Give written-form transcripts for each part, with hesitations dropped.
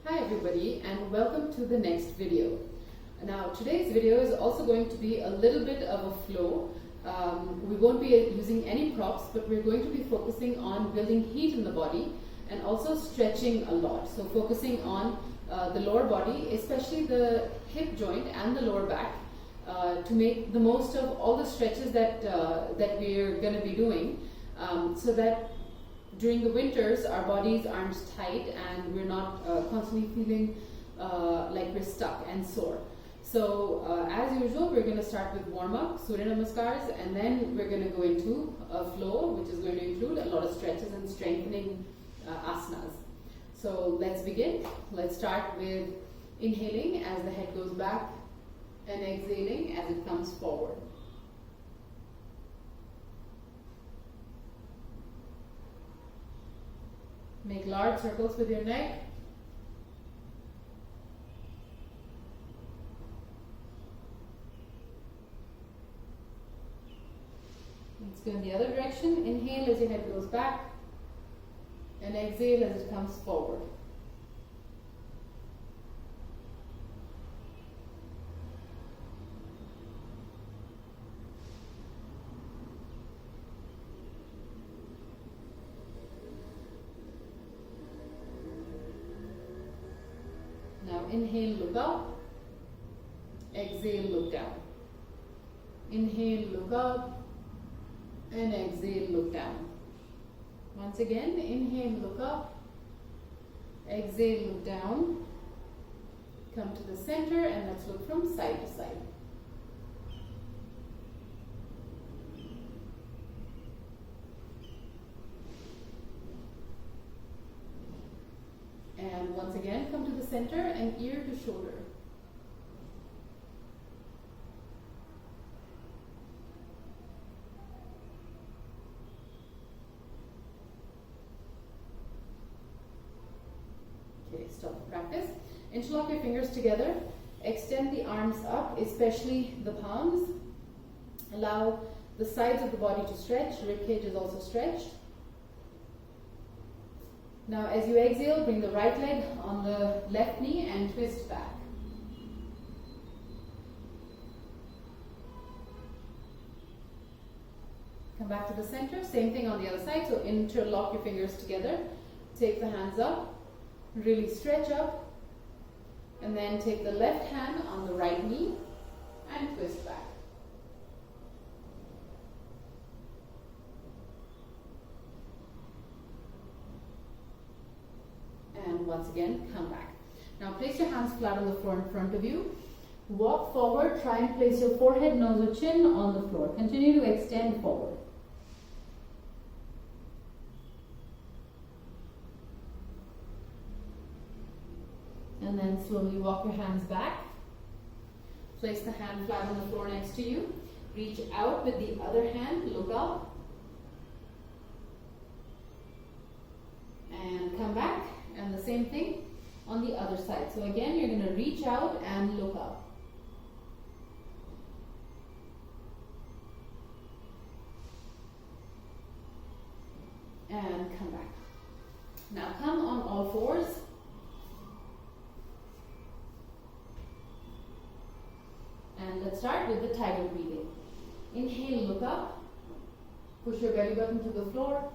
Hi everybody, and welcome to the next video. Now today's video is also going to be a little bit of a flow. We won't be using any props, but we're going to be focusing on building heat in the body and also stretching a lot. So focusing on the lower body, especially the hip joint and the lower back, to make the most of all the stretches that we're going to be doing, so that during the winters our bodies aren't tight and we're not constantly feeling like we're stuck and sore. So as usual, we're going to start with warm-up, Surya Namaskars, and then we're going to go into a flow which is going to include a lot of stretches and strengthening asanas. So let's begin. Let's start with inhaling as the head goes back and exhaling as it comes forward. Make large circles with your neck. Let's go in the other direction. Inhale as your head goes back and exhale as it comes forward. Now inhale, look up. Exhale, look down. Inhale, look up. And exhale, look down. Once again, inhale, look up. Exhale, look down. Come to the center and let's look from side to side. And once again, come to the center and ear to shoulder. Okay, stop the practice. Interlock your fingers together. Extend the arms up, especially the palms. Allow the sides of the body to stretch. Rib cage is also stretched. Now as you exhale, bring the right leg on the left knee and twist back. Come back to the center, same thing on the other side, so interlock your fingers together. Take the hands up, really stretch up, and then take the left hand on the right knee and twist back. And once again, come back. Now place your hands flat on the floor in front of you. Walk forward, try and place your forehead, nose or chin on the floor. Continue to extend forward. And then slowly walk your hands back. Place the hand flat on the floor next to you. Reach out with the other hand, look up. And come back. And the same thing on the other side. So again, you're going to reach out and look up. And come back. Now come on all fours. And let's start with the tiger breathing. Inhale, look up. Push your belly button to the floor.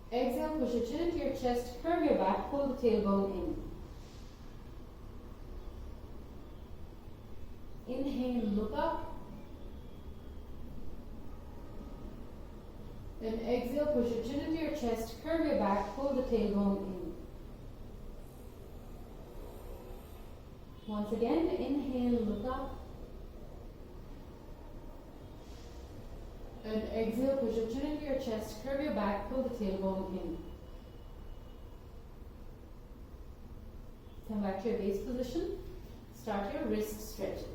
Exhale, push your chin into your chest, curve your back, pull the tailbone in. Inhale, look up. Then exhale, push your chin into your chest, curve your back, pull the tailbone in. Once again, inhale, look up. And exhale, push your chin into your chest, curve your back, pull the tailbone in. Come back to your base position. Start your wrist stretches.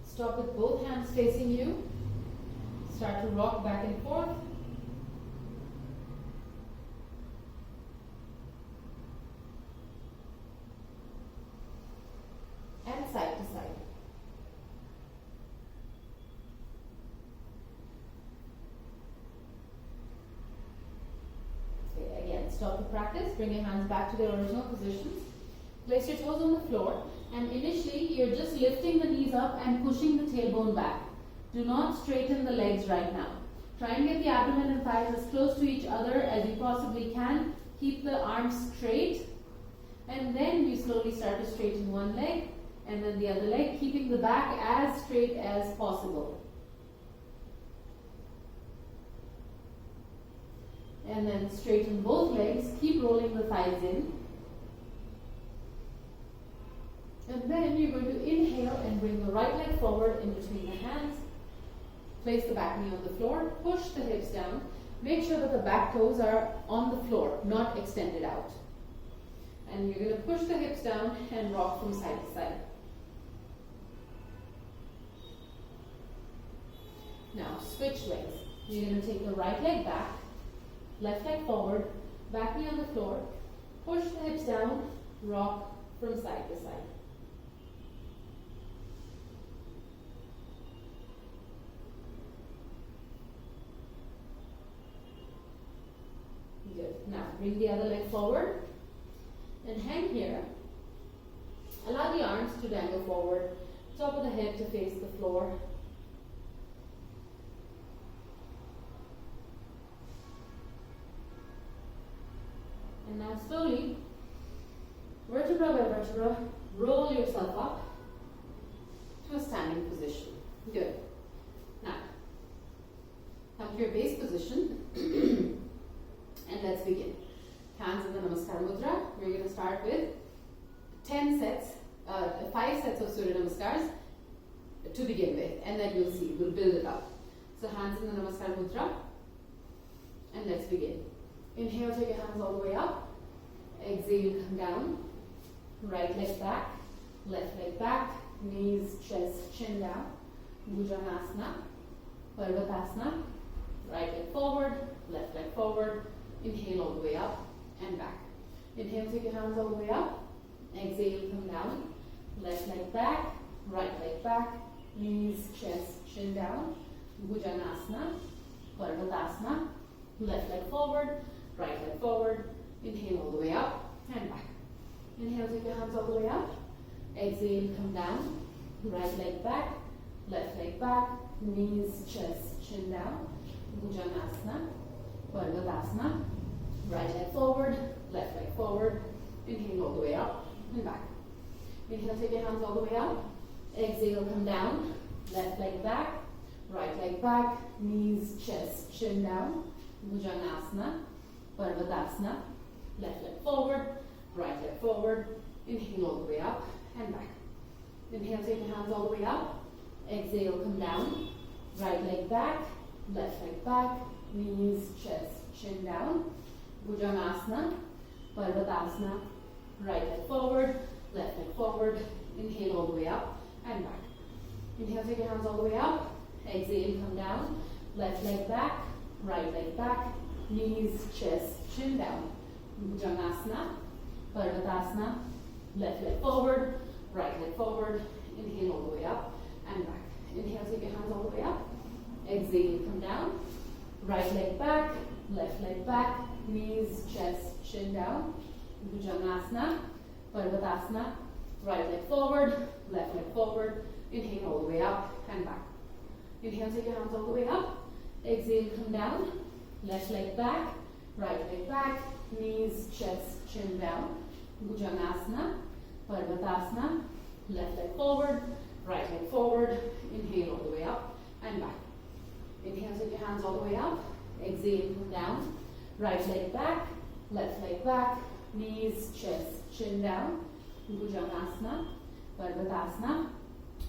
Stop with both hands facing you. Start to rock back and forth. stop the practice. Bring your hands back to their original positions. Place your toes on the floor, and initially you're just lifting the knees up and pushing the tailbone back. Do not straighten the legs right now. Try and get the abdomen and thighs as close to each other as you possibly can. Keep the arms straight, and then you slowly start to straighten one leg and then the other leg, keeping the back as straight as possible. And then straighten both legs, keep rolling the thighs in. And then you're going to inhale and bring the right leg forward in between the hands. Place the back knee on the floor, push the hips down. Make sure that the back toes are on the floor, not extended out. And you're going to push the hips down and rock from side to side. Now switch legs. You're going to take the right leg back, left leg forward, back knee on the floor, push the hips down, rock from side to side. Good. Now bring the other leg forward and hang here. Allow the arms to dangle forward, top of the head to face the floor. And now slowly, vertebra by vertebra, roll yourself up to a standing position. Good. Now, come to your base position and let's begin. Hands in the Namaskar Mudra. We're going to start with 5 sets of Surya Namaskars to begin with, and then you'll see, we'll build it up. So hands in the Namaskar Mudra, and let's begin. Inhale, take your hands all the way up. Exhale, come down. Right leg back, left leg back, knees, chest, chin down. Bhujangasana, Parvatasana. Right leg forward, left leg forward. Inhale all the way up and back. Inhale, take your hands all the way up. Exhale, come down. Left leg back, right leg back, knees, chest, chin down. Bhujangasana, Parvatasana. Left leg forward, right leg forward. Inhale all the way up and back. Inhale, take your hands all the way up. Exhale, come down. Right leg back, left leg back, knees, chest, chin down. Bhujangasana, Parvatasana. Right leg forward, left leg forward. Inhale all the way up and back. Inhale, take your hands all the way up. Exhale, come down. Left leg back, right leg back, knees, chest, chin down. Bhujangasana, Parvatasana. Left leg forward, right leg forward. Inhale all the way up and back. Inhale, take your hands all the way up. Exhale, come down. Right leg back, left leg back, knees, chest, chin down. Bhujangasana, Parvatasana. Right leg forward, left leg forward. Inhale all the way up and back. Inhale, take your hands all the way up. Exhale, come down. Left leg back, right leg back, knees, chest, chin down. Bhujangasana, Parvatasana. Left leg forward, right leg forward. Inhale all the way up and back. Inhale, take your hands all the way up. Exhale, come down. Right leg back, left leg back, knees, chest, chin down. Bhujangasana, Parvatasana. Right leg forward, left leg forward. Inhale all the way up and back. Inhale, take your hands all the way up. Exhale, come down. Left leg back, right leg back, knees, chest, chin down. Bhujangasana, Parvatasana. Left leg forward, right leg forward. Inhale all the way up and back. Inhale, take your hands all the way up. Exhale, come down. Right leg back, left leg back, knees, chest, chin down. Bhujangasana, Parvatasana.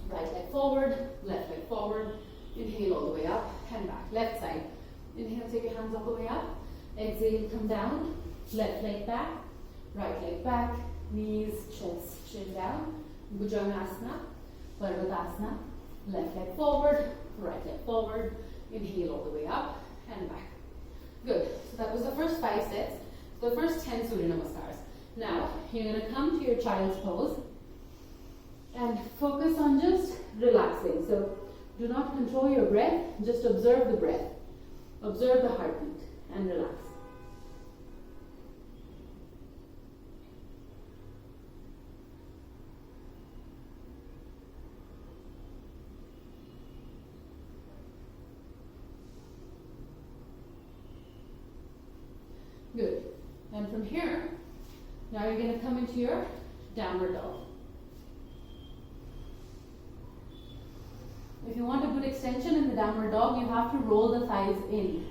Right leg forward, left leg forward. Inhale all the way up and back. Left side. Inhale, take your hands all the way up. Exhale, come down. Left leg back, right leg back, knees, chest, chin down. Bhujangasana, Parvatasana. Left leg forward, right leg forward. Inhale all the way up and back. Good. So that was the first 5 sets. The first 10 Surya Namaskars. Now, you're going to come to your child's pose and focus on just relaxing. So, do not control your breath, just observe the breath. Observe the heartbeat and relax. And from here, now you're going to come into your downward dog. If you want a good extension in the downward dog, you have to roll the thighs in.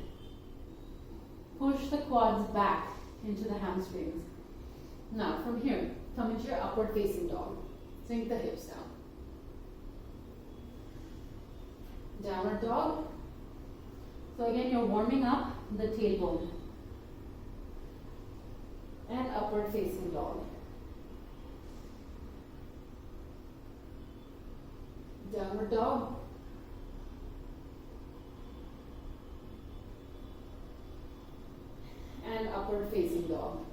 Push the quads back into the hamstrings. Now from here, come into your upward facing dog. Sink the hips down. Downward dog. So again, you're warming up the tailbone. And upward facing dog. Downward dog. And upward facing dog.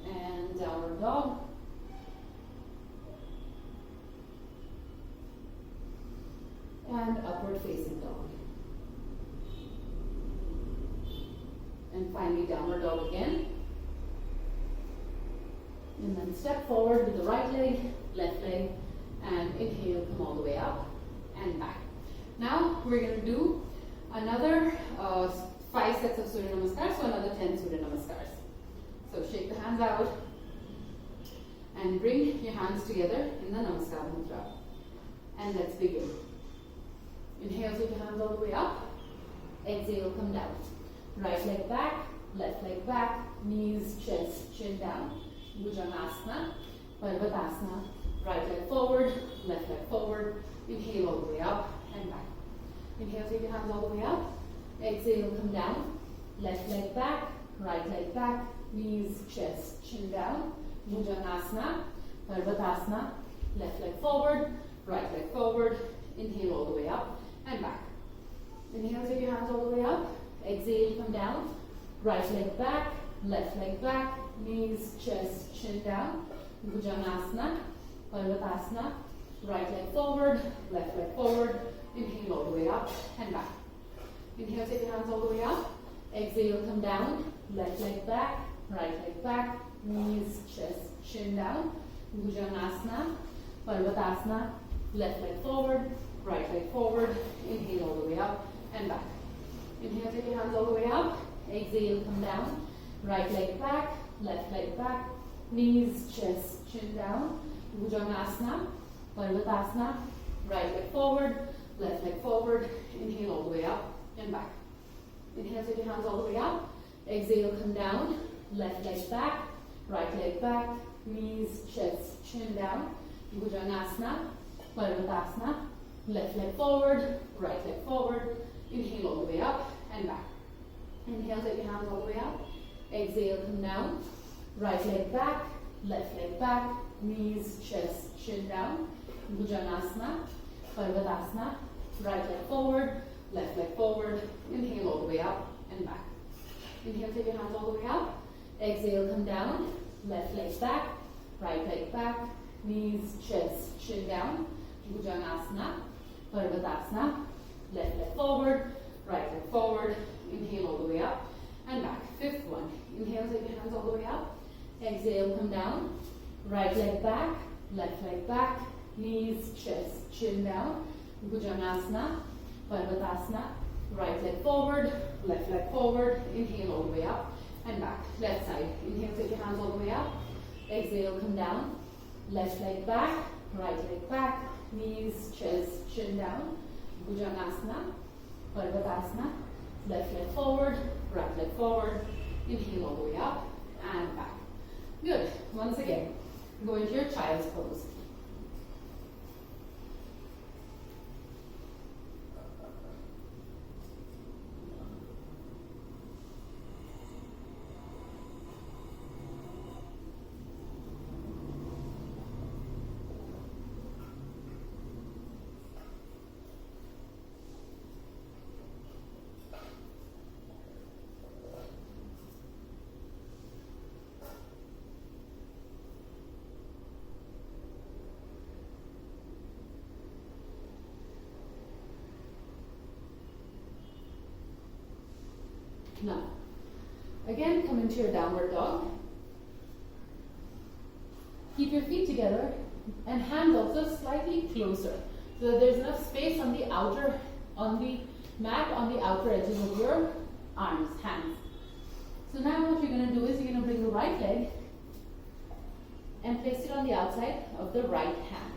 And downward dog. And upward facing dog. And finally downward dog again. And then step forward with the right leg, left leg, and inhale, come all the way up and back. Now we're going to do another 5 sets of Surya Namaskars, so another 10 Surya Namaskars. So shake the hands out and bring your hands together in the Namaskar Mudra. And let's begin. Inhale, take your hands all the way up. Exhale, come down. Right leg back, left leg back, knees, chest, chin down. Bhujangasana, Parvatasana. Right leg forward, left leg forward. Inhale all the way up and back. Inhale, take your hands all the way up. Exhale, come down. Left leg back, right leg back, knees, chest, chin down. Bhujangasana, Parvatasana. Left leg forward, right leg forward. Inhale all the way up and back. Inhale, take your hands all the way up. Exhale, come down. Right leg back, left leg back, knees, chest, chin down. Bhujangasana, Parvatasana. Right leg forward, left leg forward. Inhale all the way up and back. Inhale, take your hands all the way up. Exhale, come down. Left leg back, right leg back, knees, chest, chin down. Bhujangasana, Parvatasana. Left leg forward, right leg forward. Inhale all the way up and back. Inhale, take your hands all the way up. Exhale, come down. Right leg back, left leg back, knees, chest, chin down. Bhujangasana, Parvatasana. Right leg forward, left leg forward. Inhale all the way up and back. Inhale, take your hands all the way up. Exhale, come down. Left leg back, right leg back, knees, chest, chin down. Bhujangasana, Parvatasana. Left leg forward, right leg forward. Inhale all the way up and back. Inhale, take your hands all the way up. Exhale, come down. Right leg back, left leg back, knees, chest, chin down. Bhujangasana, Parvatasana. Right leg forward, left leg forward. Inhale all the way up and back. Inhale, take your hands all the way up. Exhale, come down. Left leg back, right leg back, knees, chest, chin down. Bhujangasana, Parvatasana. Left leg forward, right leg forward. Inhale all the way up and back. 5th one. Inhale, take your hands all the way up. Exhale, come down. Right leg back, left leg back, knees, chest, chin down. Bhujangasana, Parvatasana. Right leg forward, left leg forward. Inhale all the way up and back. Left side. Inhale, take your hands all the way up. Exhale, come down. Left leg back, right leg back, knees, chest, chin down. Bhujangasana, Parvatasana. Left leg forward, right leg forward. Inhale all the way up and back. Good. Once again, go into your child's pose. Now, again, come into your downward dog. Keep your feet together and hands also slightly closer so that there's enough space on the mat, on the outer edges of your arms, hands. So now what you're going to do is you're going to bring the right leg and place it on the outside of the right hand.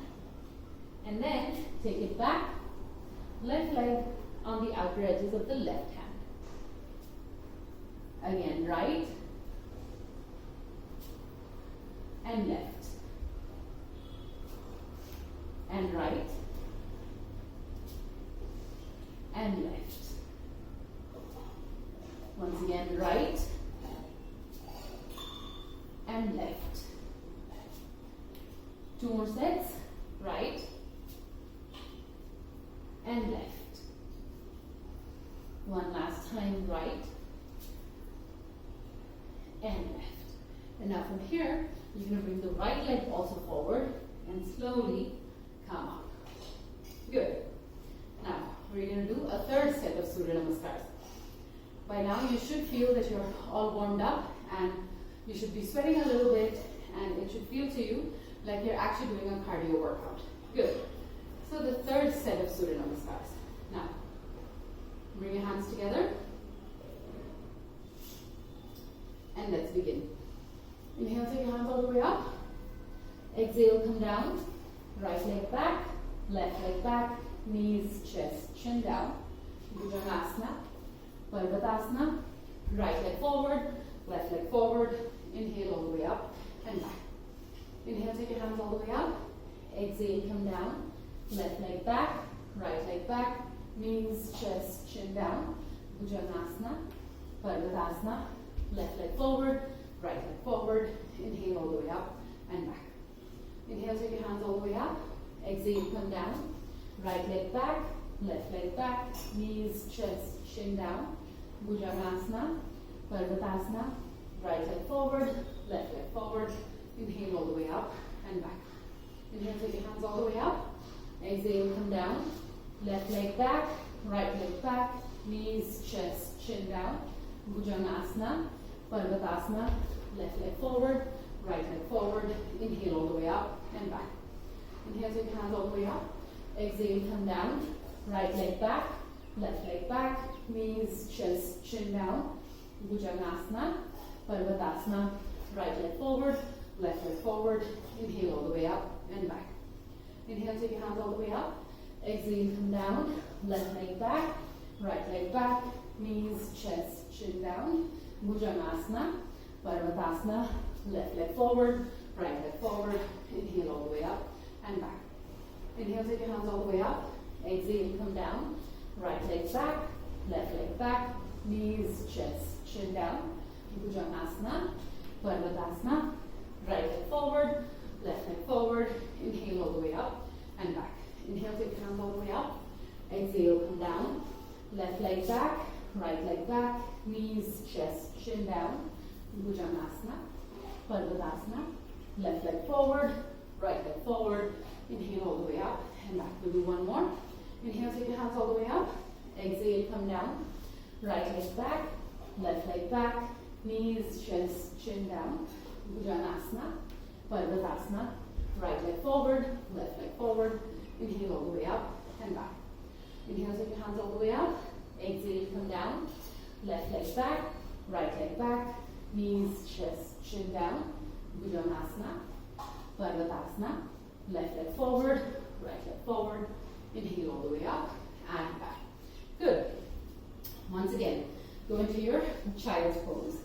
And then take it back, left leg on the outer edges of the left hand. Again, right and left. And right and left. Once again, right and left. 2 more sets, right and left. One last time, right and left. And now from here, you're going to bring the right leg also forward and slowly come up. Good. Now, we're going to do a third set of Surya Namaskars. By now, you should feel that you're all warmed up and you should be sweating a little bit, and it should feel to you like you're actually doing a cardio workout. Good. So the third set of Surya Namaskars. Now, bring your hands together and let's begin. Inhale, take your hands all the way up. Exhale, come down. Right leg back, left leg back, knees, chest, chin down. Bhujangasana, Parvatasana. Right leg forward, left leg forward. Inhale all the way up and back. Inhale, take your hands all the way up. Exhale, come down. Left leg back, right leg back, knees, chest, chin down. Bhujangasana, Parvatasana. Left leg forward, right leg forward. Inhale all the way up and back. Inhale, take your hands all the way up. Exhale, come down. Right leg back, left leg back, knees, chest, chin down. Bhujangasana, Parvatasana. Right leg forward, left leg forward. Inhale all the way up and back. Inhale, take your hands all the way up. Exhale, come down. Left leg back, right leg back, knees, chest, chin down. Bhujangasana, Parvatasana. Left leg forward, right leg forward. Inhale all the way up and back. Inhale, take your hands all the way up. Exhale, come down. Right leg back, left leg back, knees, chest, chin down. Bhujangasana, Parvatasana. Right leg forward, left leg forward. Inhale all the way up and back. Inhale, take your hands all the way up. Exhale, come down. Left leg back, right leg back, knees, chest, chin down. Bhujangasana, Parvatasana. Left leg forward, right leg forward. Inhale all the way up and back. Inhale, take your hands all the way up. Exhale, come down. Right leg back, left leg back, knees, chest, chin down. Bhujangasana, Parvatasana. Right leg forward, left leg forward. Inhale all the way up and back. Inhale, take your hands all the way up. Exhale, come down. Left leg back, right leg back, knees, chest, chin down. Bhujangasana, Parvatasana. Left leg forward, right leg forward. Inhale all the way up and back. We'll do one more. Inhale, take your hands all the way up. Exhale, come down. Right leg back, left leg back, knees, chest, chin down. Bhujangasana, Parvatasana. Right leg forward, left leg forward. Inhale all the way up and back. Inhale, take your hands all the way up. Exhale, come down. Left leg back, right leg back, knees, chest, chin down. Bhujangasana, Parvatasana. Left leg forward, right leg forward. Inhale all the way up and back. Good. Once again, go into your child's pose.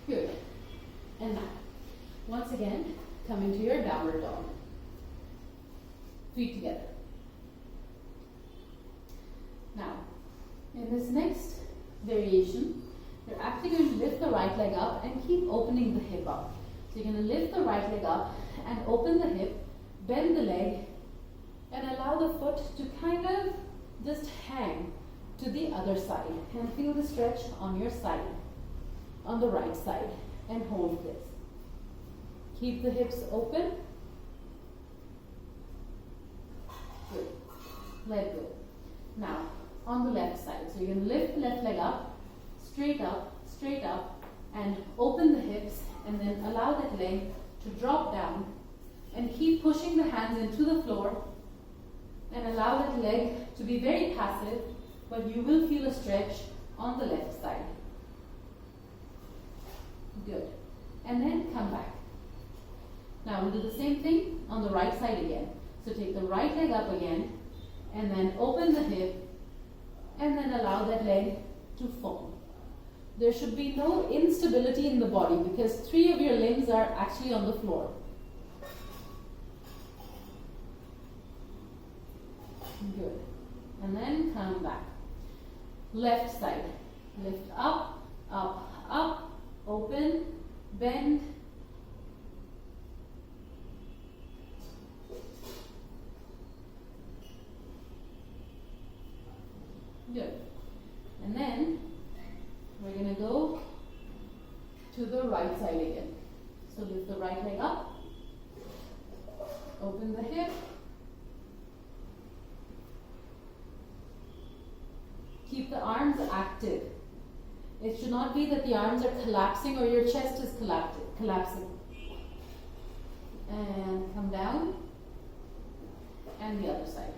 Good. And now, once again, come into your downward dog. Feet together. Now, in this next variation, you're actually going to lift the right leg up and keep opening the hip up. So you're going to lift the right leg up and open the hip, bend the leg, and allow the foot to kind of just hang to the other side, and feel the stretch on your side, on the right side, and hold this. Keep the hips open. Good. Let go. Now, on the left side, so you're going to lift the left leg up, and open the hips, and then allow that leg to drop down, and keep pushing the hands into the floor, and allow that leg to be very passive, but you will feel a stretch on the left side. Good. And then come back. Now we'll do the same thing on the right side again. So take the right leg up again, and then open the hip, and then allow that leg to fold. There should be no instability in the body because 3 of your limbs are actually on the floor. Good. And then come back. Left side. Lift up, up, up, open, bend. Good. And then we're going to go to the right side again. So lift the right leg up, open the hip, keep the arms active. It should not be that the arms are collapsing or your chest is collapsing. And come down, and the other side.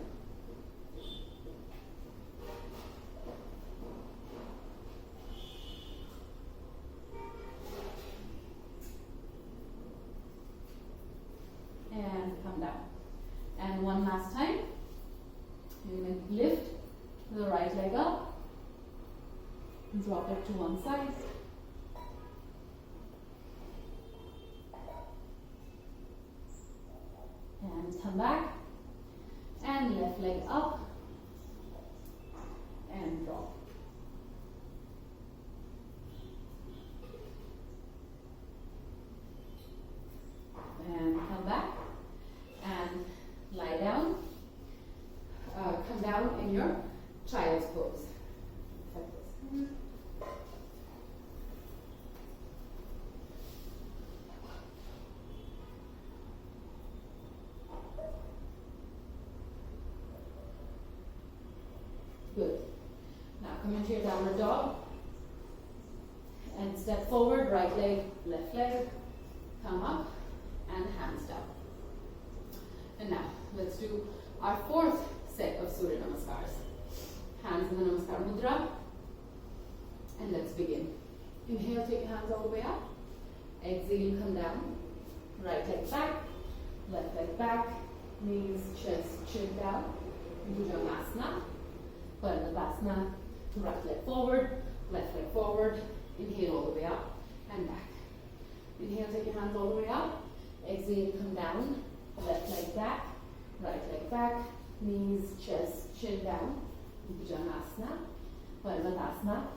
And come down. And one last time. You're going to lift the right leg up, drop it to one side, and come back, and left leg up, and drop. And come back, and lie down. Come down in your child's pose. Like this. Good. Now come into your downward dog. And step forward, right leg, left leg. Come up and hands down. And now let's do our 4th set of Surya Namaskars. Hands in the Namaskar Mudra. And let's begin. Inhale, take your hands all the way up. Exhale, come down. Right leg back, left leg back, knees, chest, chin down. Bhujangasana. Parvatasana. Right leg forward, left leg forward. Inhale all the way up and back. Inhale, take your hands all the way up. Exhale, come down. Left leg back, right leg back, knees, chest, chin down. Bhujangasana. Parvatasana.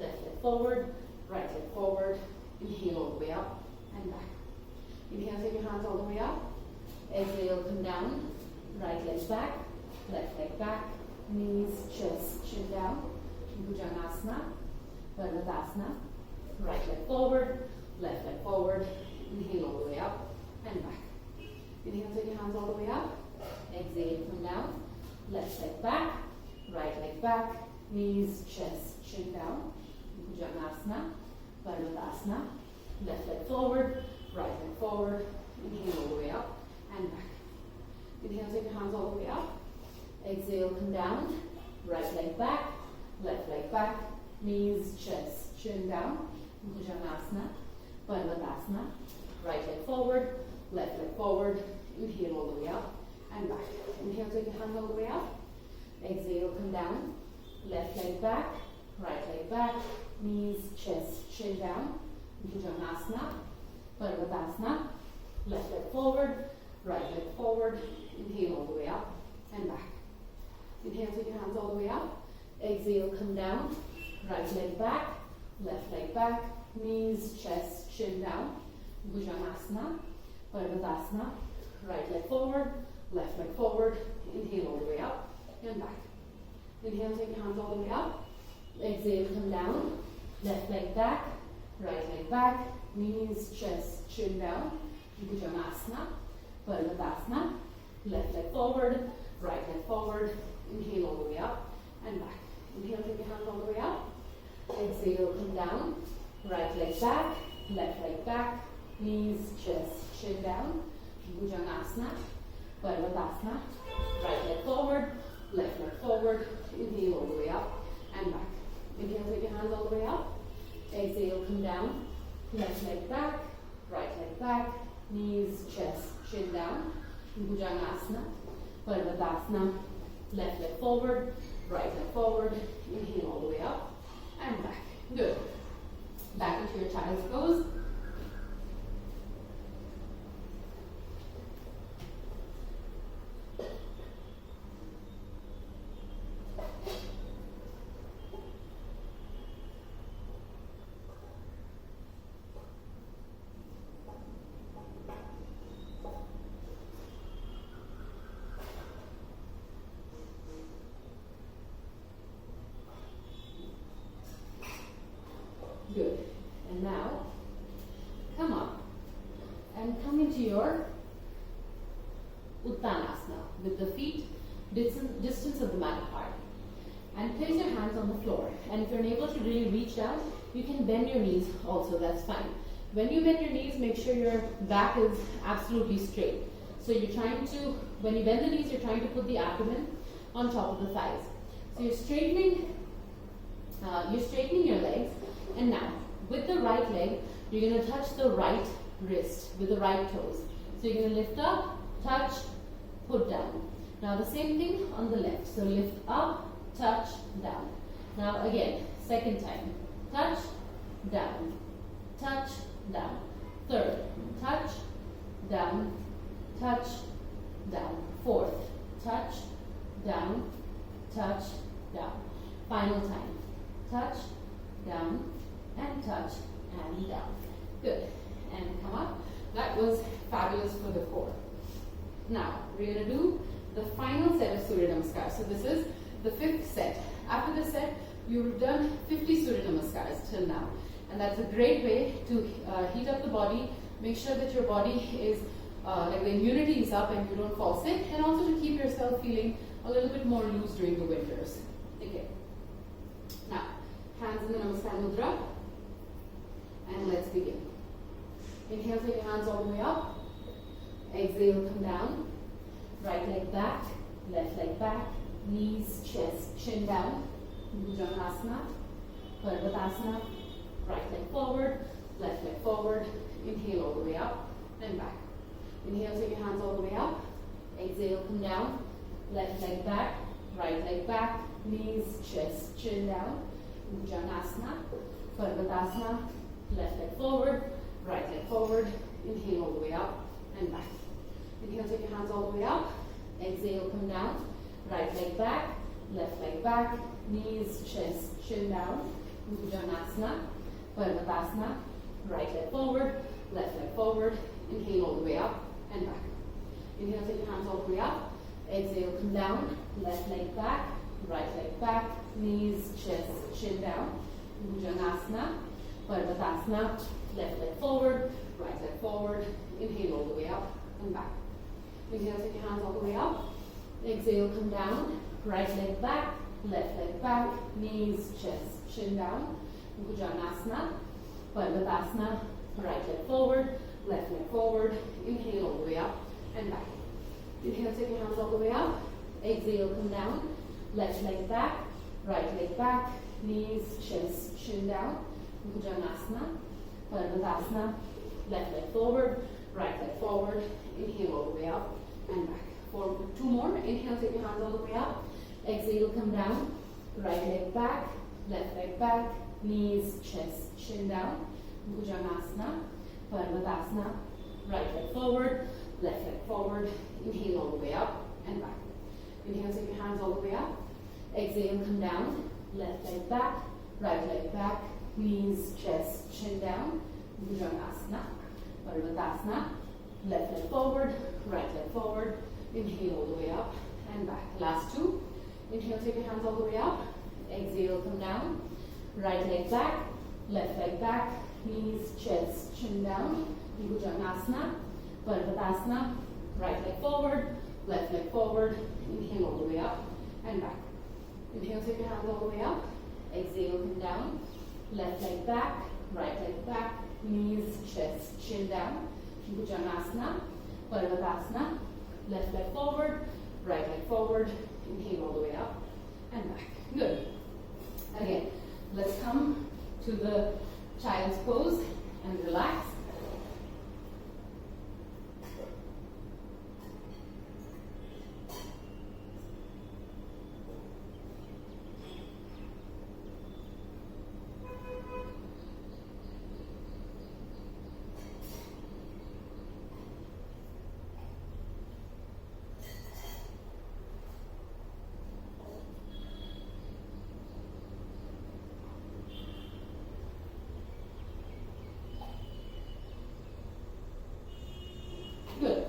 Left leg forward, right leg forward. Inhale all the way up and back. Inhale, take your hands all the way up. Exhale, come down. Right leg back, left leg back, knees, chest, chin down. Bhujangasana. Parvatasana. Right leg forward, left leg forward. Inhale all the way up and back. Inhale, take your hands all the way up. Exhale, come down. Left leg back, right leg back, knees, chest, chin down. Bhujangasana. Parvatasana. Left leg forward, right leg forward. Inhale all the way up and back. Inhale, take your hands all the way up. Exhale, come down. Right leg back, left leg back, knees, chest, chin down. Bhujangasana. Parvatasana. Right leg forward, left leg forward. Inhale all the way up and back. Inhale, take your hands all the way up. Exhale, come down. Left leg back, right leg back, knees, chest, chin down. Bhujangasana. Parvatasana. Left leg forward, right leg forward. Inhale all the way up and back. Inhale, take your hands all the way up. Exhale, come down. Right leg back, left leg back, knees, chest, chin down. Bhujangasana. Parvatasana. Right leg forward, left leg forward, inhale all the way up and back. Inhale, take your hands all the way up. Exhale, come down, left leg back, right leg back, knees, chest, chin down, Bhujangasana, Parvatasana, left leg forward, right leg forward, inhale all the way up and back. Inhale, take your hands all the way up. Exhale, come down, right leg back, left leg back, knees, chest, chin down, Bhujangasana, Parvatasana, right leg forward, left leg forward, inhale all the way up and back. Inhale, take your hands all the way up. Exhale, come down, left leg back, right leg back, knees, chest, chin down, Bhujangasana, Parvatasana, left leg forward, right leg forward, inhale all the way up and back. Good. Back into your child's pose. Good. And now, come up and come into your Uttanasana with the feet distance of the mat apart. And place your hands on the floor. And if you're unable to really reach down, you can bend your knees also, that's fine. When you bend your knees, make sure your back is absolutely straight. So you're trying to, when you bend the knees, you're trying to put the abdomen on top of the thighs. So you're straightening your legs. And now, with the right leg, you're going to touch the right wrist with the right toes. So you're going to lift up, touch, put down. Now the same thing on the left. So lift up, touch, down. Now again, second time. Touch, down, touch, down. Third, touch, down, touch, down. Fourth, touch, down, touch, down. Final time. Touch, down, and touch, and down. Good. And come up. That was fabulous for the core. Now, we're going to do the final set of Surya Namaskars. So this is the 5th set. After this set, you've done 50 Surya Namaskars till now. And that's a great way to heat up the body, make sure that your body is, like the immunity is up and you don't fall sick, and also to keep yourself feeling a little bit more loose during the winters. Okay. Now, hands in the Namaskar Mudra. And let's begin. Inhale, take your hands all the way up. Exhale, come down. Right leg back, left leg back, knees, chest, chin down. Bhujangasana, Parvatasana. Right leg forward, left leg forward. Inhale all the way up and back. Inhale, take your hands all the way up. Exhale, come down. Left leg back, right leg back, knees, chest, chin down. Bhujangasana, Parvatasana. Left leg forward, right leg forward. Inhale all the way up and back. Inhale, take your hands all the way up. Exhale, come down. Right leg back, left leg back, knees, chest, chin down. Bhujangasana, Parvatasana. Right leg forward, left leg forward. Inhale all the way up and back. Inhale, take your hands all the way up. Exhale, come down. Left leg back, right leg back, knees, chest, chin down. Bhujangasana, Parvatasana. Left leg forward, right leg forward. Inhale all the way up and back. Inhale, take your hands all the way up. Exhale, come down. Right leg back, left leg back, knees, chest, chin down. Bhujangasana, Parvatasana. Right leg forward, left leg forward. Inhale all the way up and back. Inhale, take your hands all the way up. Exhale, come down. Left leg back, right leg back, knees, chest, chin down. Bhujangasana, Parvatasana. Left leg forward, right leg forward. Inhale all the way up and back. For 2 more. Inhale, take your hands all the way up. Exhale, come down. Right leg back, left leg back, knees, chest, chin down. Bhujangasana, Parvatasana. Right leg forward, left leg forward. Inhale all the way up and back. Inhale, take your hands all the way up. Exhale, come down. Left leg back, right leg back, knees, chest, chin down. Bhujangasana, Parvatasana. Left leg forward, right leg forward. Inhale all the way up and back. Last two. Inhale, take your hands all the way up. Exhale, come down. Right leg back, left leg back, knees, chest, chin down. Bhujangasana, Parvatasana. Right leg forward, left leg forward. Inhale all the way up and back. Inhale, take your hands all the way up. Exhale, come down. Left leg back, right leg back, knees, chest, chin down. Bhujangasana, Parvatasana. Left leg forward, right leg forward. Inhale all the way up and back. Good. Again, let's come to the child's pose and relax. Good.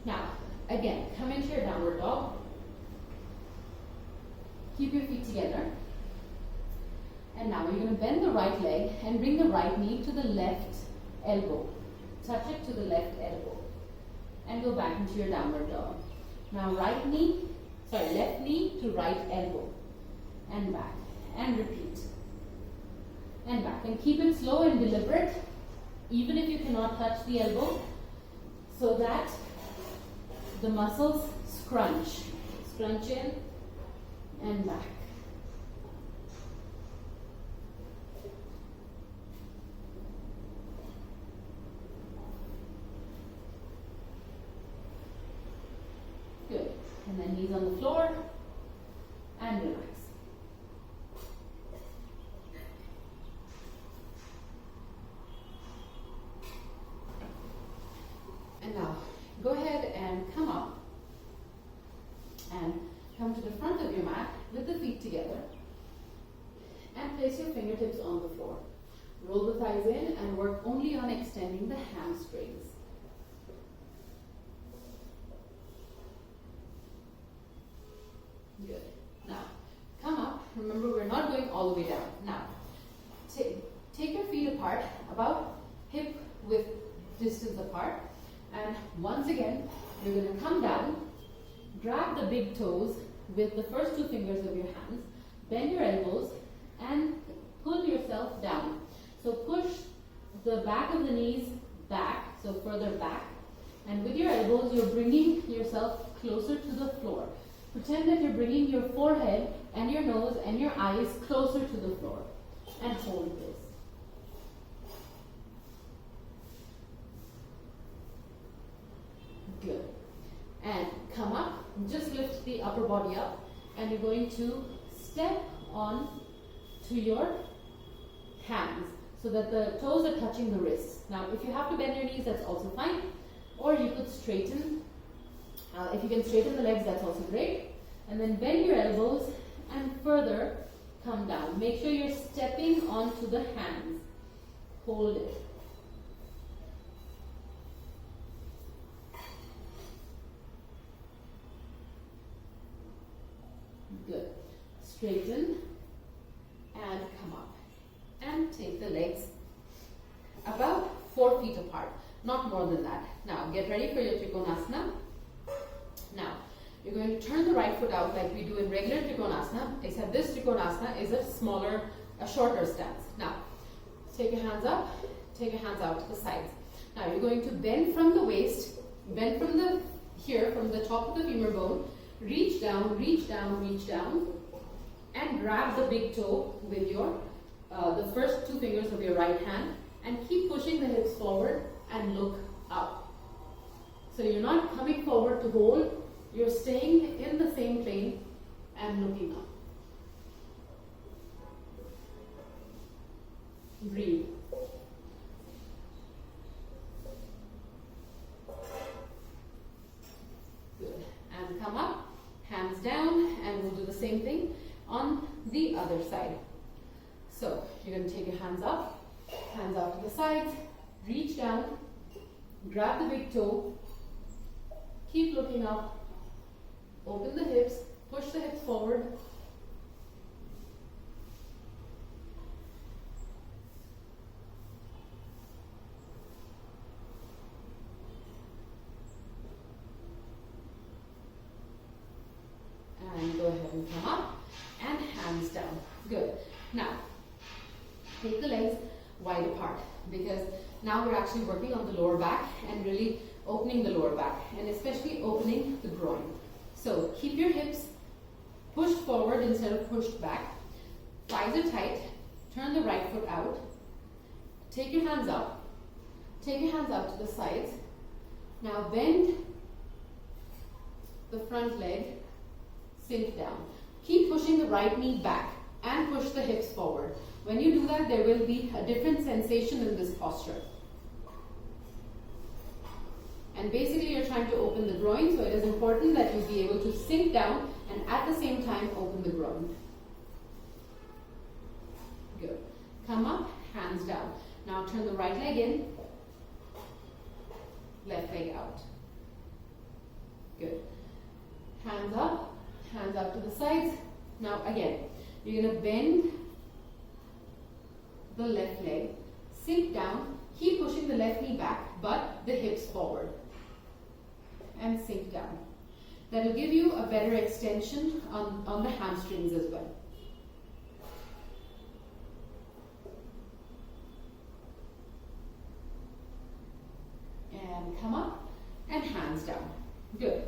Now, again, come into your downward dog. Keep your feet together. And now you're going to bend the right leg and bring the right knee to the left elbow. Touch it to the left elbow. And go back into your downward dog. Now left knee to right elbow. And back. And repeat. And back. And keep it slow and deliberate, even if you cannot touch the elbow, so that the muscles scrunch. Scrunch in and back. Good. And then knees on the floor and relax. And now, go ahead and come up and come to the front of your mat with the feet together and place your fingertips on the floor. Roll the thighs in and work only on extending the hamstrings. Good. Now, come up. Remember, we're not going all the way down. Now, take your feet apart, about hip width distance apart. And once again, you're going to come down, grab the big toes with the first two fingers of your hands, bend your elbows, and pull yourself down. So push the back of the knees back, so further back. And with your elbows, you're bringing yourself closer to the floor. Pretend that you're bringing your forehead and your nose and your eyes closer to the floor. And hold this. Good. And come up, just lift the upper body up, and you're going to step on to your hands so that the toes are touching the wrists. Now, if you have to bend your knees, that's also fine. Or you could straighten. If you can straighten the legs, that's also great. And then bend your elbows and further come down. Make sure you're stepping onto the hands. Hold it. Good. Straighten and come up. And take the legs about 4 feet apart. Not more than that. Now, get ready for your Trikonasana. Now, you're going to turn the right foot out like we do in regular Trikonasana, except this Trikonasana is a shorter stance. Now, take your hands up, take your hands out to the sides. Now, you're going to bend from the waist, bend from the top of the femur bone, reach down, and grab the big toe with your the first two fingers of your right hand, and keep pushing the hips forward and look up. So you're not coming forward to hold, you're staying in the same plane and looking up. Breathe. Good. And come up, hands down, and we'll do the same thing on the other side. So you're going to take your hands up, hands out to the sides, reach down, grab the big toe, keep looking up, Open the hips, push the hips forward. And go ahead and come up and hands down. Good. Now, take the legs wide apart because now we're actually working on the lower back and really opening the lower back and especially opening the groin. So keep your hips pushed forward instead of pushed back. Thighs are tight. Turn the right foot out. Take your hands up. Take your hands up to the sides. Now bend the front leg, sink down. Keep pushing the right knee back and push the hips forward. When you do that, there will be a different sensation in this posture. And basically you're trying to open the groin, so it is important that you be able to sink down and at the same time open the groin. Good. Come up, hands down. Now turn the right leg in, left leg out. Good. Hands up to the sides. Now again, you're going to bend the left leg, sink down, keep pushing the left knee back, but the hips forward. And sink down. That will give you a better extension on the hamstrings as well. And come up and hands down. Good.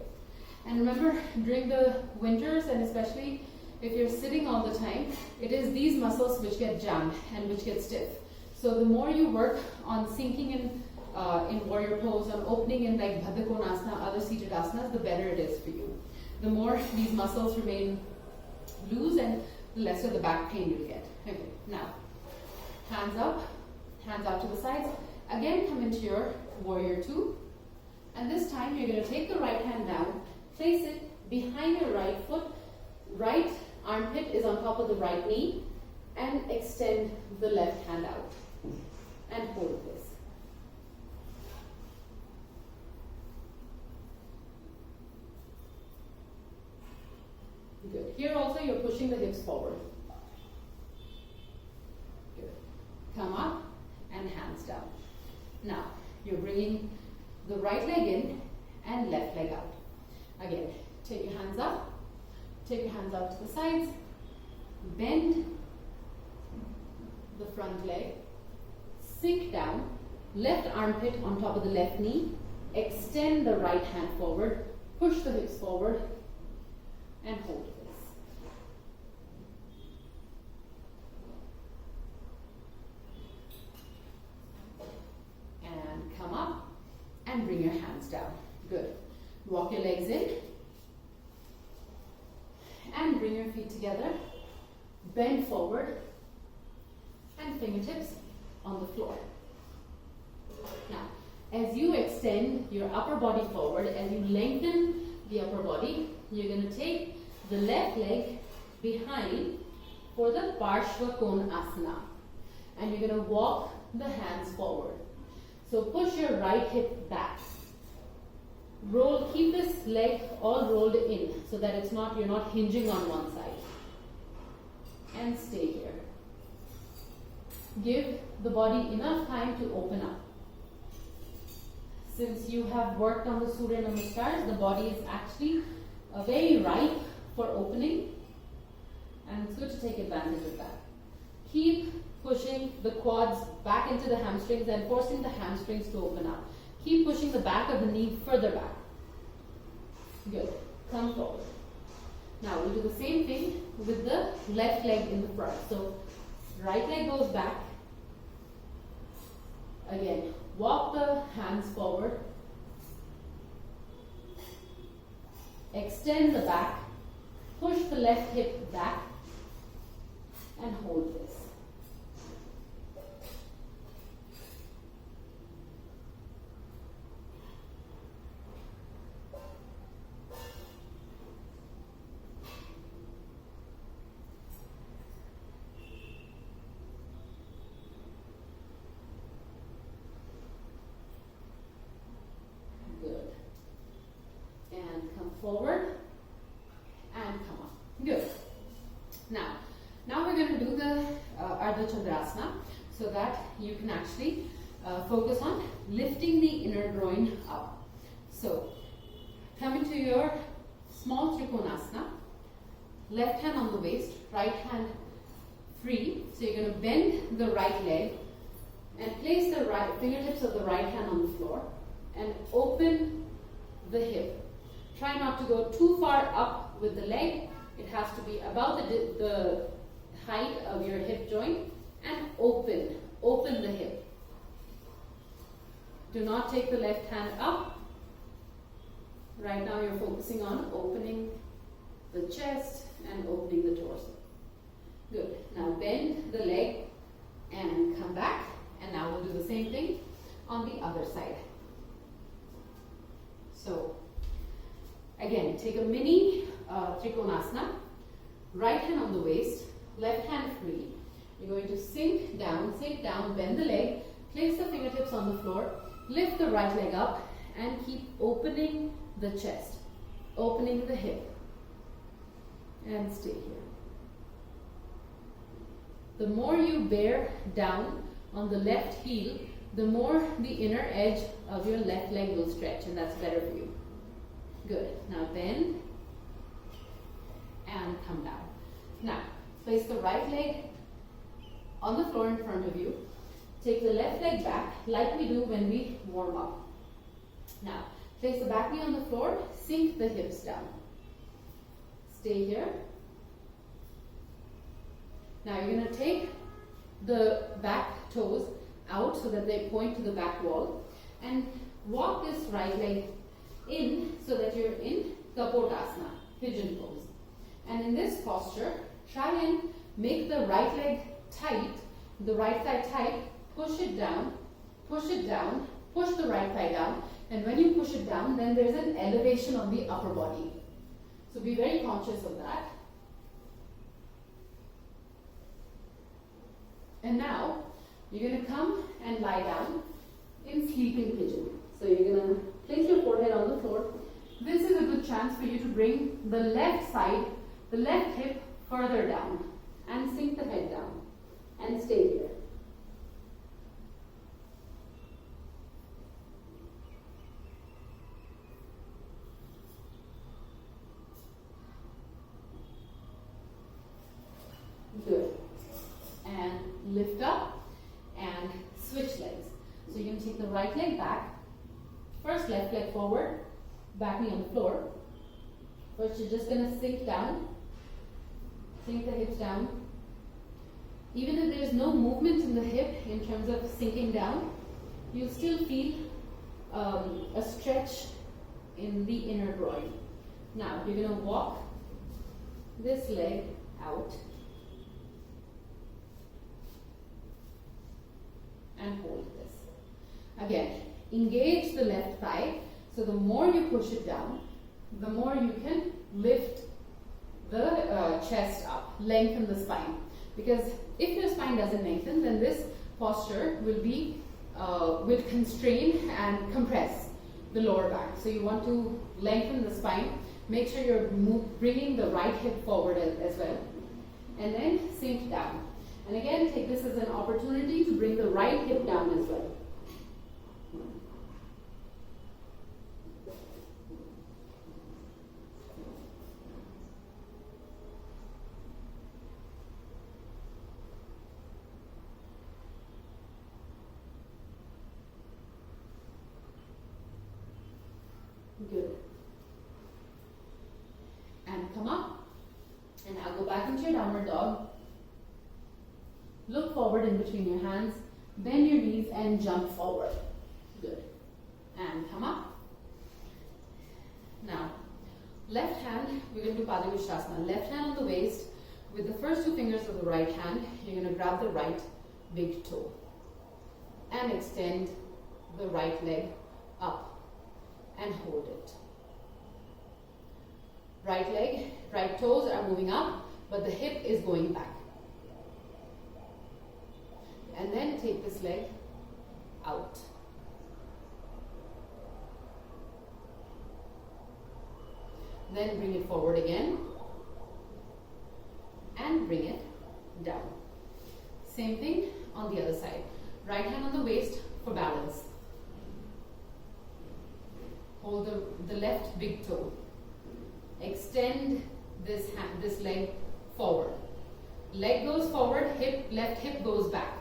And remember, during the winters and especially if you're sitting all the time, it is these muscles which get jammed and which get stiff. So the more you work on sinking in warrior pose, on opening in like Baddha Konasana, other seated asanas, the better it is for you. The more these muscles remain loose and the lesser the back pain you'll get. Okay, now hands out to the sides. Again, come into your warrior two. And this time you're going to take the right hand down, place it behind your right foot, right armpit is on top of the right knee, and extend the left hand out. And hold this. Good. Here also you're pushing the hips forward. Good. Come up and hands down. Now you're bringing the right leg in and left leg out. Again, take your hands up. Take your hands out to the sides. Bend the front leg. Sink down. Left armpit on top of the left knee. Extend the right hand forward. Push the hips forward. And hold this. And come up and bring your hands down. Good. Walk your legs in and bring your feet together. Bend forward and fingertips on the floor. Now, as you extend your upper body forward, as you lengthen the upper body, you're going to take the left leg behind for the Parshva Konasana. And you're going to walk the hands forward. So push your right hip back. Roll, keep this leg all rolled in so that you're not hinging on one side. And stay here. Give the body enough time to open up. Since you have worked on the Surya Namaskars, the body is actually very ripe for opening, and it's good to take advantage of that. Keep pushing the quads back into the hamstrings and forcing the hamstrings to open up. Keep pushing the back of the knee further back. Good. Come forward. Now we'll do the same thing with the left leg in the front. So right leg goes back. Again, walk the hands forward. Extend the back. Push the left hip back. And hold this. Good. And come forward Ardha Chandrasana, so that you can actually focus on lifting the inner groin up. So come into your small Trikonasana, left hand on the waist, right hand free. So you're going to bend the right leg and place the right fingertips of the right hand on the floor and open the hip. Try not to go too far up with the leg. It has to be about the height of your hip joint, and open the hip. Do not take the left hand up. Right now you're focusing on opening the chest and opening the torso. Good. Now bend the leg and come back, and now we'll do the same thing on the other side. So again, take a mini Trikonasana, right hand on the waist, left hand free. You're going to sink down, bend the leg, place the fingertips on the floor, lift the right leg up, and keep opening the chest, opening the hip, and stay here. The more you bear down on the left heel, the more the inner edge of your left leg will stretch, and that's better for you. Good. Now bend and come down. Now place the right leg on the floor in front of you. Take the left leg back like we do when we warm up. Now place the back knee on the floor, sink the hips down. Stay here. Now you're going to take the back toes out so that they point to the back wall, and walk this right leg in so that you're in Kapotasana, pigeon pose. And in this posture, try and make the right leg tight, the right thigh tight, push it down, push the right thigh down, and when you push it down, then there's an elevation on the upper body. So be very conscious of that. And now, you're going to come and lie down in sleeping pigeon. So you're going to place your forehead on the floor. This is a good chance for you to bring the left side, the left hip further down, and sink the head down and stay here. Good. And lift up and switch legs. So you're going to take the right leg back. First left leg forward, back knee on the floor. First you're just going to sink down, sink the hips down. Even if there's no movement in the hip in terms of sinking down, you'll still feel a stretch in the inner groin. Now you're going to walk this leg out and hold this. Again, engage the left thigh, so the more you push it down, the more you can lift the chest up, lengthen the spine. Because if your spine doesn't lengthen, then this posture will constrain and compress the lower back. So you want to lengthen the spine, make sure you're bringing the right hip forward as well, and then sink down. And again, take this as an opportunity to bring the right hip down as well. Good. And come up. And now go back into your downward dog. Look forward in between your hands, bend your knees and jump forward. Good. And come up. Now, left hand, we're going to do Padangusthasana. Left hand on the waist, with the first two fingers of the right hand, you're going to grab the right big toe and extend the right leg up and hold it. Right leg, right toes are moving up, but the hip is going back. And then take this leg out. Then bring it forward again and bring it down. Same thing on the other side. Right hand on the waist for balance. Hold the left big toe. Extend this leg forward. Leg goes forward, left hip goes back.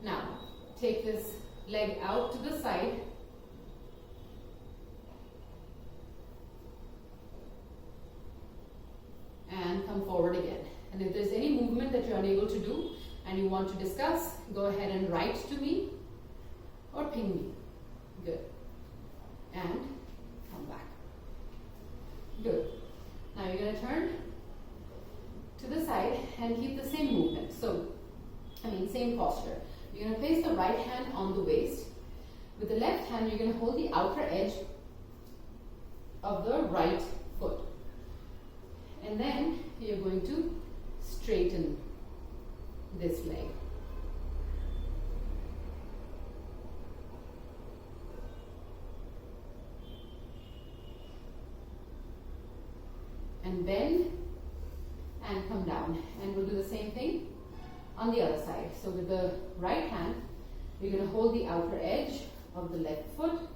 Now, take this leg out to the side. And come forward again. And if there's any movement that you're unable to do and you want to discuss, go ahead and write to me or ping me. Good. And come back. Good. Now you're going to turn to the side and keep the same movement. Same posture. You're going to place the right hand on the waist. With the left hand, you're going to hold the outer edge of the right foot. And then you're going to straighten this leg. And bend and come down. And we'll do the same thing on the other side. So with the right hand, you're going to hold the outer edge of the left foot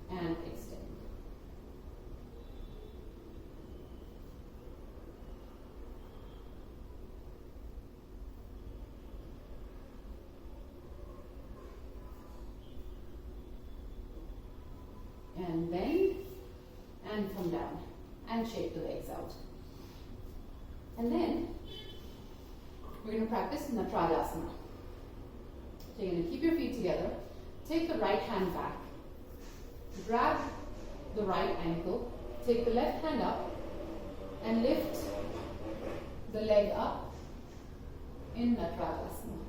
and extend. And bend and come down and shake the legs out. And then we're going to practice Natrajasana. So you're going to keep your feet together, take the right hand back, grab the right ankle, take the left hand up and lift the leg up in Natrajasana.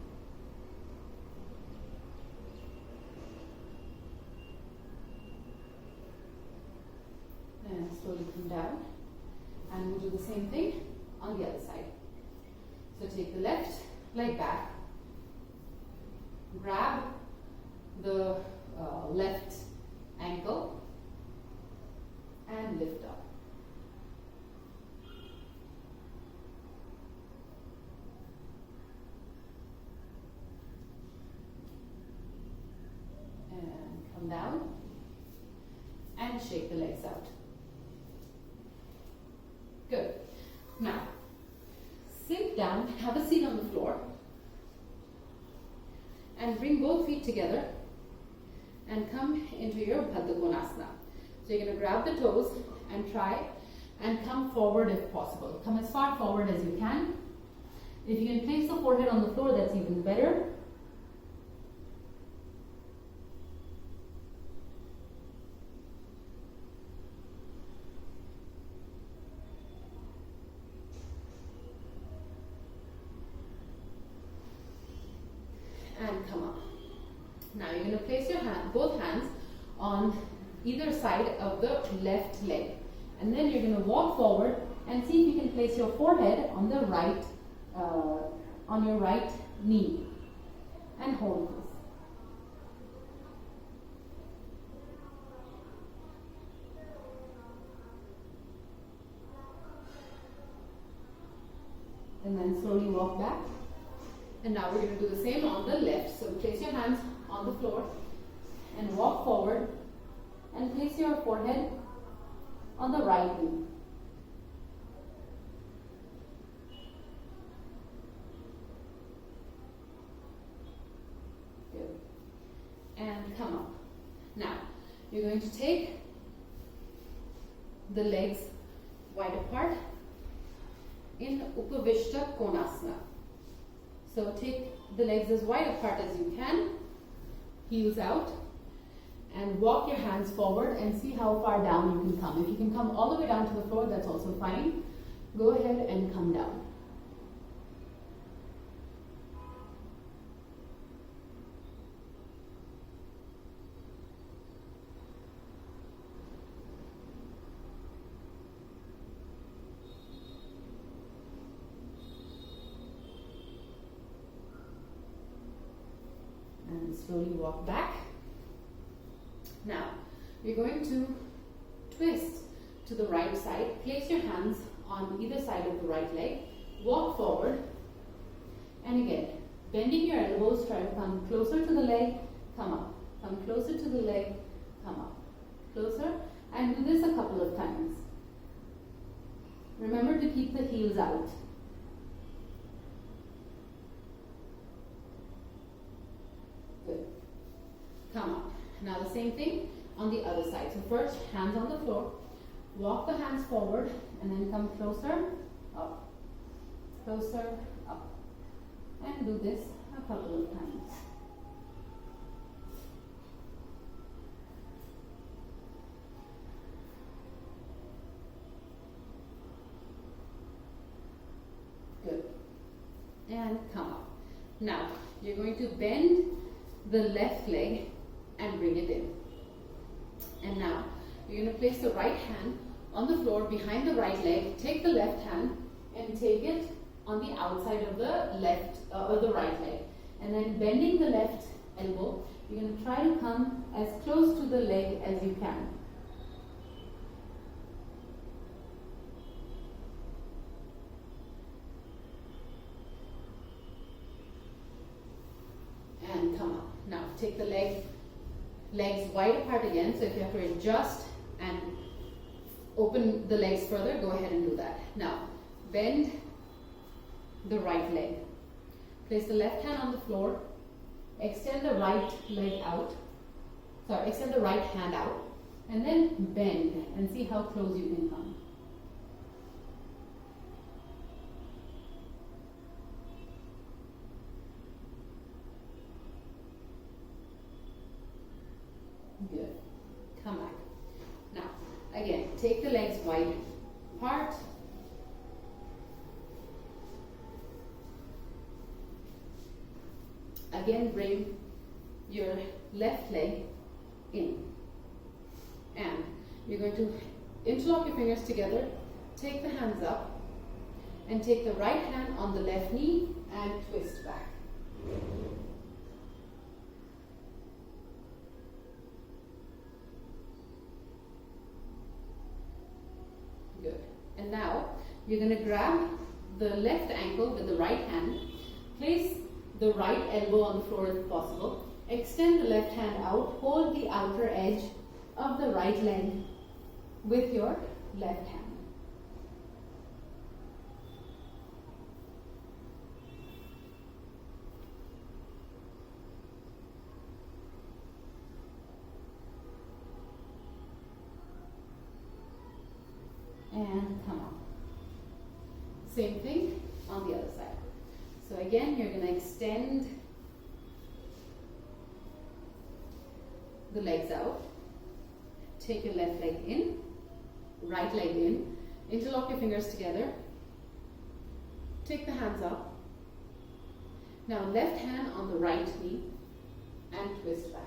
And slowly come down, and we'll do the same thing on the other side. So take the left leg back, grab the left ankle and lift up. And come down and shake the legs out. Good. Now, sink down, have a seat on the floor, and bring both feet together and come into your Baddha Konasana. So you're going to grab the toes and try and come forward if possible. Come as far forward as you can. If you can place the forehead on the floor, that's even better. And come up. Now you're going to place your both hands on either side of the left leg, and then you're going to walk forward and see if you can place your forehead on the right, on your right knee, and hold this. And then slowly walk back. And now we're going to do the same on the left. So place your hands on the floor and walk forward and place your forehead on the right knee. Good. And come up. Now, you're going to take the legs wide apart in Upavishta Konasana. So take the legs as wide apart as you can, heels out, and walk your hands forward and see how far down you can come. If you can come all the way down to the floor, that's also fine. Go ahead and come down. And slowly walk back. Now, we're going to twist to the right side. Place your hands on either side of the right leg. Walk forward. And again, bending your elbows, try to come closer to the leg, come up. Come closer to the leg, come up. Closer. And do this a couple of times. Remember to keep the heels out. Good. Come up. Now the same thing on the other side. So first, hands on the floor. Walk the hands forward and then come closer, up. Closer, up. And do this a couple of times. Good. And come up. Now, you're going to bend the left leg and bring it in. And now, you're going to place the right hand on the floor behind the right leg. Take the left hand and take it on the outside of the left or the right leg. And then bending the left elbow, you're going to try to come as close to the leg as you can. And come up. Now take the legs wide apart again. So if you have to adjust and open the legs further, go ahead and do that. Now bend the right leg. Place the left hand on the floor. Extend the right leg out. Extend the right hand out. And then bend and see how close you can come. Good. Come back. Now, again, take the legs wide apart. Again, bring your left leg in. And you're going to interlock your fingers together, take the hands up, and take the right hand on the left knee and twist back. Good. And now you're going to grab the left ankle with the right hand, place the right elbow on the floor if possible, extend the left hand out, hold the outer edge of the right leg with your left hand. And come up. Same thing on the other side. So again, you're going to extend the legs out. Take your left leg in, right leg in. Interlock your fingers together. Take the hands up. Now left hand on the right knee and twist back.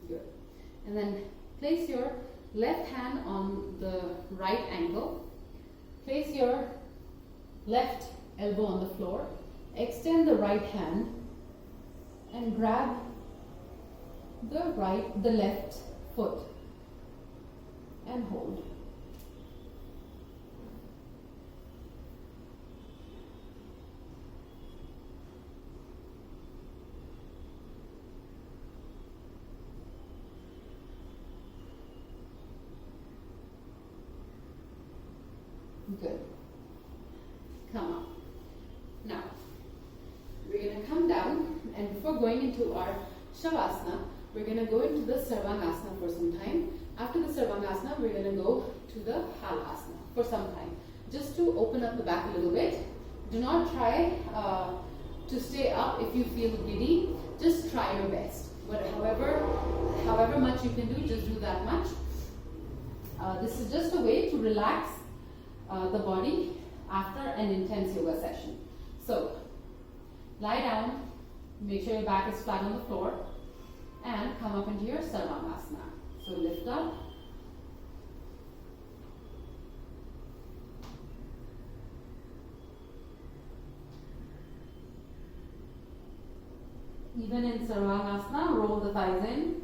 Good. And then place your left hand on the right ankle. Place your left elbow on the floor. Extend the right hand and grab the left foot and hold. Good. Come up. Now, we're going to come down, and before going into our Shavasana, we're going to go into the Sarvangasana for some time. After the Sarvangasana, we're going to go to the Halasana for some time, just to open up the back a little bit. Do not try to stay up if you feel giddy. Just try your best. However much you can do, just do that much. This is just a way to relax the body after an intense yoga session. So, lie down, make sure your back is flat on the floor, and come up into your Sarvangasana. So lift up, Even in Sarvangasana, roll the thighs in.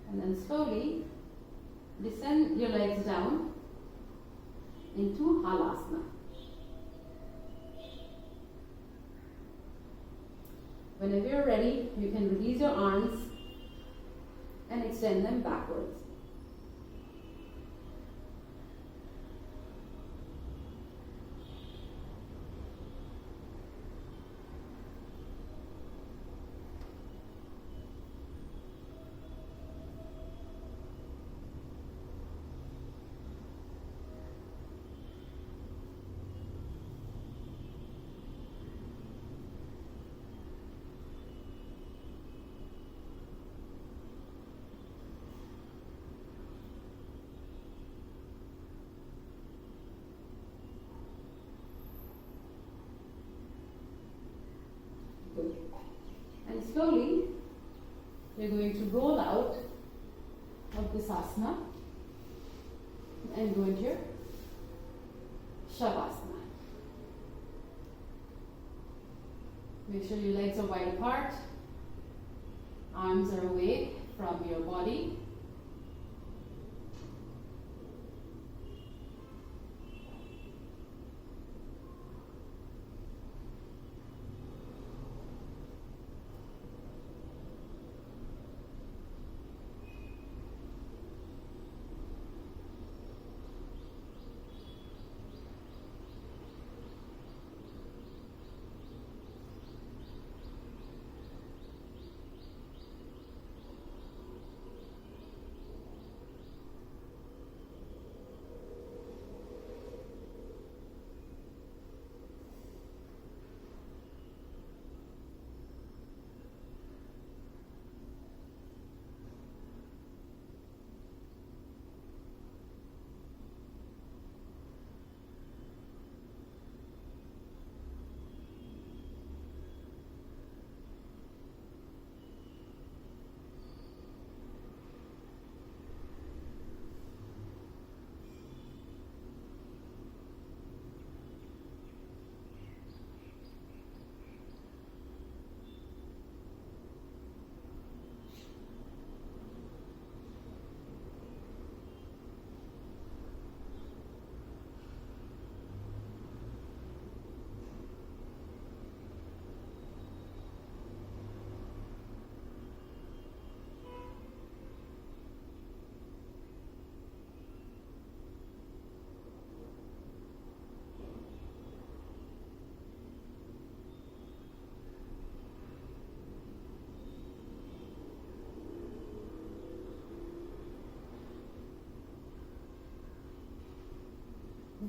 And then slowly descend your legs down into halasana. Whenever you're ready, you can release your arms and extend them backwards. Good. And slowly, you're going to roll out of this asana and go into your shavasana. Make sure your legs are wide apart, arms are away from your body.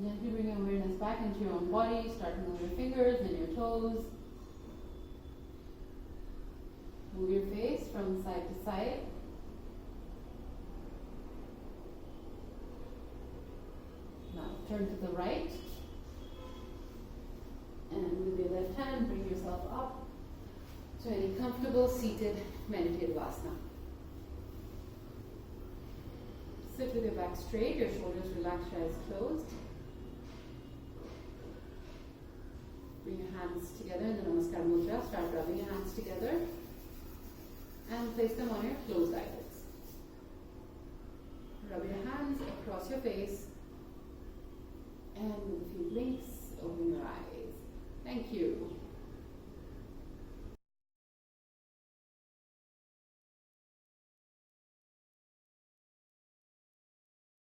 Gently bring your awareness back into your own body, starting with your fingers and your toes. Move your face from side to side. Now turn to the right. And with your left hand, bring yourself up to any comfortable seated meditative asana. Sit with your back straight, your shoulders relaxed, your eyes closed. Bring your hands together in the Namaskar Mudra. Start rubbing your hands together and place them on your closed eyelids. Rub your hands across your face and with a few blinks, open your eyes. Thank you.